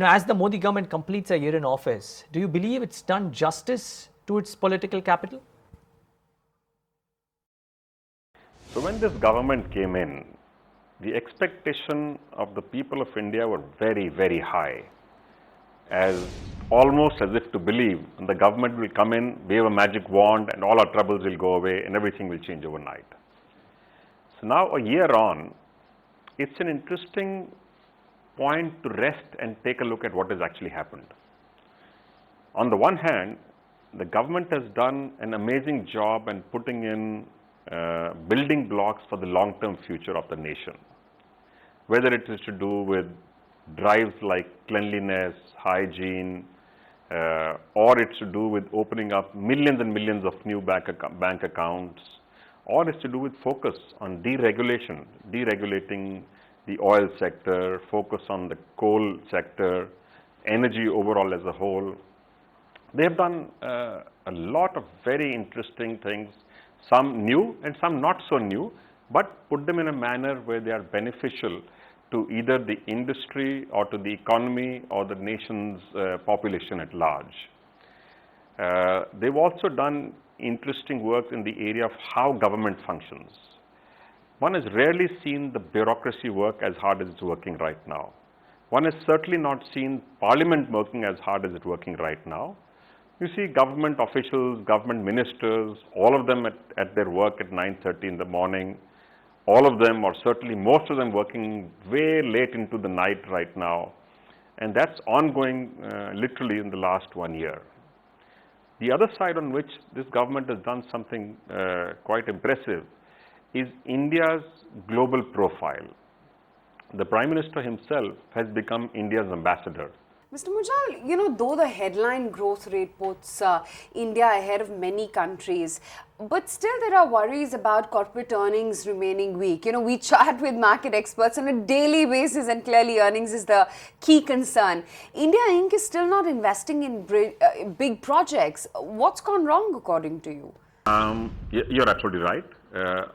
As the Modi government completes a year in office, do you believe it's done justice to its political capital? So when this government came in, the expectation of the people of India were very, very high, almost as if to believe the government will come in, wave a magic wand, and all our troubles will go away and everything will change overnight. So now, a year on, it's an interesting point to rest and take a look at what has actually happened. On the one hand, the government has done an amazing job in putting in building blocks for the long-term future of the nation. Whether it is to do with drives like cleanliness, hygiene, or it's to do with opening up millions and millions of new bank accounts, or it's to do with focus on deregulation, deregulating the oil sector, focus on the coal sector, energy overall as a whole. They have done a lot of very interesting things, some new and some not so new, but put them in a manner where they are beneficial to either the industry or to the economy or the nation's population at large. They've also done interesting work in the area of how government functions. One has rarely seen the bureaucracy work as hard as it's working right now. One has certainly not seen Parliament working as hard as it's working right now. You see government officials, government ministers, all of them at their work at 9:30 in the morning. All of them, or certainly most of them, working way late into the night right now. And that's ongoing literally in the last 1 year. The other side on which this government has done something quite impressive is India's global profile. The Prime Minister himself has become India's ambassador. Mr. Munjal, though the headline growth rate puts India ahead of many countries, but still there are worries about corporate earnings remaining weak. We chat with market experts on a daily basis, and clearly earnings is the key concern. India Inc. is still not investing in big projects. What's gone wrong according to you? You're absolutely right.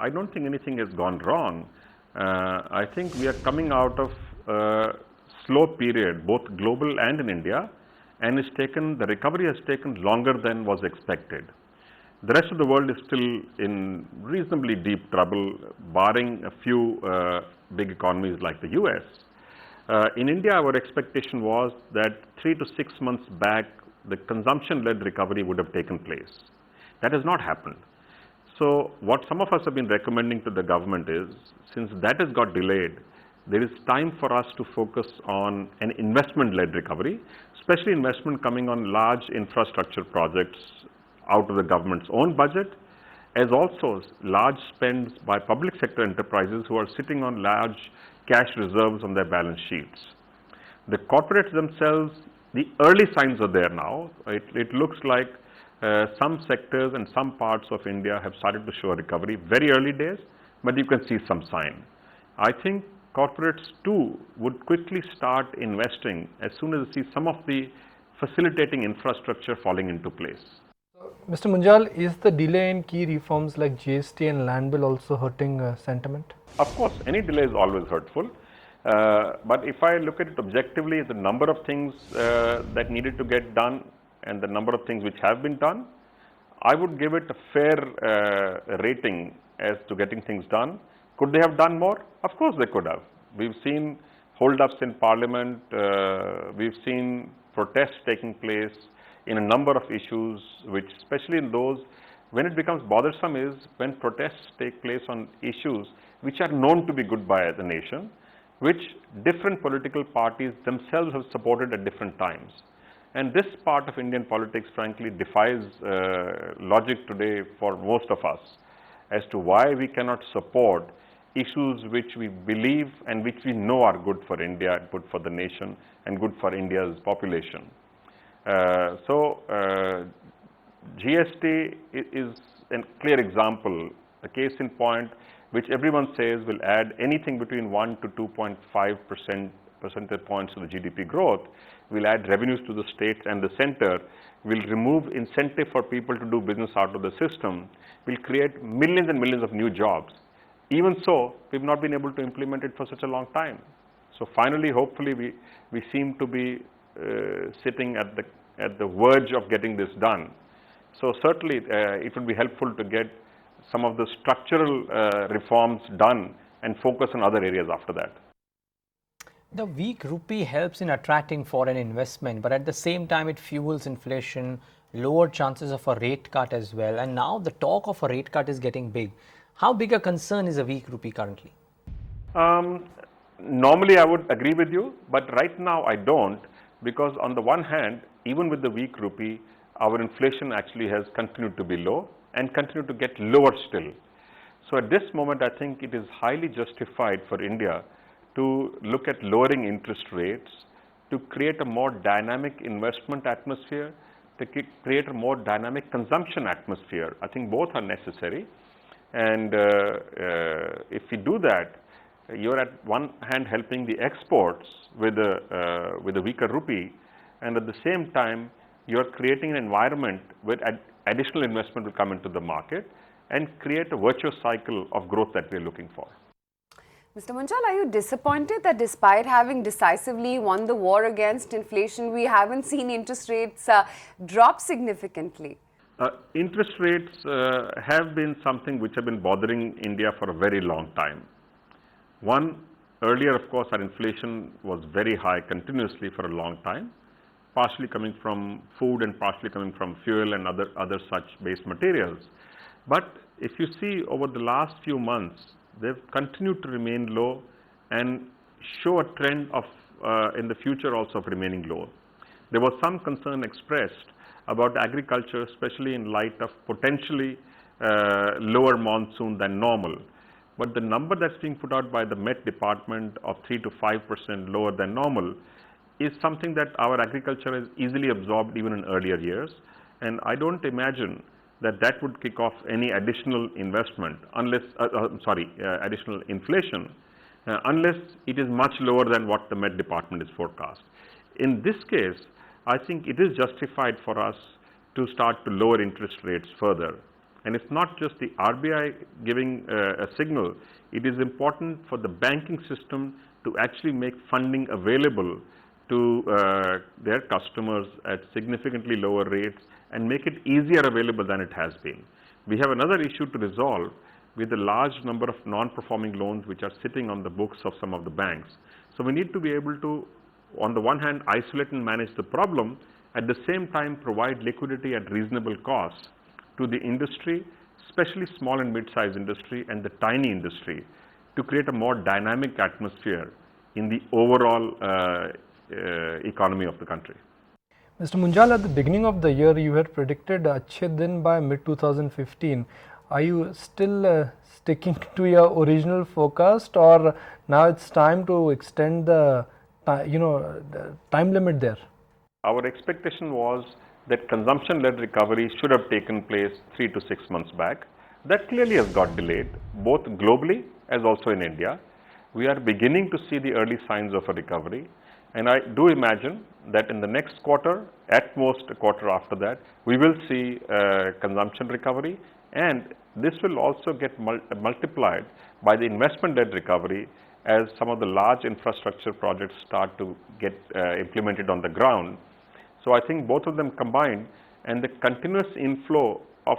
I don't think anything has gone wrong. I think we are coming out of slow period, both global and in India, and the recovery has taken longer than was expected. The rest of the world is still in reasonably deep trouble, barring a few big economies like the US. In India, our expectation was that 3 to 6 months back, the consumption-led recovery would have taken place. That has not happened. So what some of us have been recommending to the government is, since that has got delayed, there is time for us to focus on an investment-led recovery, especially investment coming on large infrastructure projects out of the government's own budget, as also large spends by public sector enterprises who are sitting on large cash reserves on their balance sheets. The corporates themselves, the early signs are there now. It looks like some sectors and some parts of India have started to show a recovery. Very early days, but you can see some sign. I think corporates too would quickly start investing as soon as they see some of the facilitating infrastructure falling into place. Mr. Munjal, is the delay in key reforms like GST and land bill also hurting sentiment? Of course, any delay is always hurtful. But if I look at it objectively, the number of things that needed to get done and the number of things which have been done, I would give it a fair rating as to getting things done. Could they have done more? Of course they could have. We've seen hold-ups in Parliament, we've seen protests taking place in a number of issues, which especially in those, when it becomes bothersome is when protests take place on issues which are known to be good by the nation, which different political parties themselves have supported at different times. And this part of Indian politics frankly defies logic today for most of us as to why we cannot support issues which we believe and which we know are good for India, good for the nation, and good for India's population. GST is a clear example, a case in point, which everyone says will add anything between 1 to 2.5 percentage points to the GDP growth, will add revenues to the states and the center, will remove incentive for people to do business out of the system, will create millions and millions of new jobs. Even so, we've not been able to implement it for such a long time. So finally, hopefully, we seem to be sitting at the verge of getting this done. So certainly, it would be helpful to get some of the structural reforms done and focus on other areas after that. The weak rupee helps in attracting foreign investment, but at the same time it fuels inflation, lower chances of a rate cut as well. And now the talk of a rate cut is getting big. How big a concern is a weak rupee currently? Normally I would agree with you, but right now I don't, because on the one hand, even with the weak rupee, our inflation actually has continued to be low and continued to get lower still. So at this moment, I think it is highly justified for India to look at lowering interest rates, to create a more dynamic investment atmosphere, to create a more dynamic consumption atmosphere. I think both are necessary. And if we do that, you're at one hand helping the exports with a weaker rupee, and at the same time, you're creating an environment where additional investment will come into the market and create a virtuous cycle of growth that we're looking for. Mr. Munjal, are you disappointed that despite having decisively won the war against inflation, we haven't seen interest rates drop significantly? Interest rates have been something which have been bothering India for a very long time. One, earlier of course our inflation was very high continuously for a long time, partially coming from food and partially coming from fuel and other such base materials. But if you see over the last few months, they've continued to remain low and show a trend of in the future also of remaining low. There was some concern expressed about agriculture, especially in light of potentially lower monsoon than normal. But the number that's being put out by the Met Department of 3 to 5% lower than normal is something that our agriculture has easily absorbed even in earlier years. And I don't imagine that would kick off any additional investment unless, additional inflation, unless it is much lower than what the Met Department is forecast. In this case, I think it is justified for us to start to lower interest rates further. And it's not just the RBI giving a signal, it is important for the banking system to actually make funding available to their customers at significantly lower rates and make it easier available than it has been. We have another issue to resolve with the large number of non-performing loans which are sitting on the books of some of the banks. So we need to be able to, on the one hand, isolate and manage the problem, at the same time provide liquidity at reasonable cost to the industry, especially small and mid-sized industry and the tiny industry, to create a more dynamic atmosphere in the overall economy of the country. Mr. Munjal, at the beginning of the year, you had predicted Achhe Din by mid-2015. Are you still sticking to your original forecast, or now it's time to extend the time limit there? Our expectation was that consumption-led recovery should have taken place 3 to 6 months back. That clearly has got delayed, both globally as also in India. We are beginning to see the early signs of a recovery, and I do imagine that in the next quarter, at most a quarter after that, we will see consumption recovery, and this will also get multiplied by the investment-led recovery as some of the large infrastructure projects start to get implemented on the ground. So I think both of them combined, and the continuous inflow of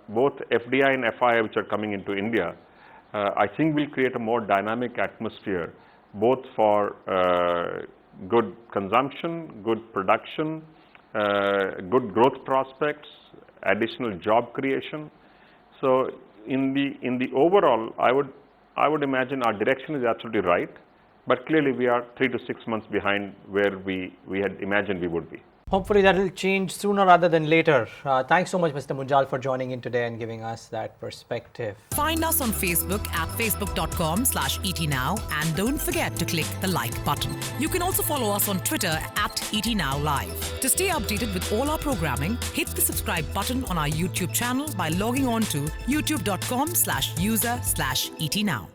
both FDI and FII which are coming into India, I think will create a more dynamic atmosphere both for good consumption, good production, good growth prospects, additional job creation. So in the overall, I would imagine our direction is absolutely right, but clearly we are 3 to 6 months behind where we had imagined we would be. Hopefully that will change sooner rather than later. Thanks so much, Mr. Munjal, for joining in today and giving us that perspective. Find us on Facebook at facebook.com/ETNow, and don't forget to click the like button. You can also follow us on Twitter at ETNowLive. To stay updated with all our programming, hit the subscribe button on our YouTube channel by logging on to youtube.com/user/ETNow.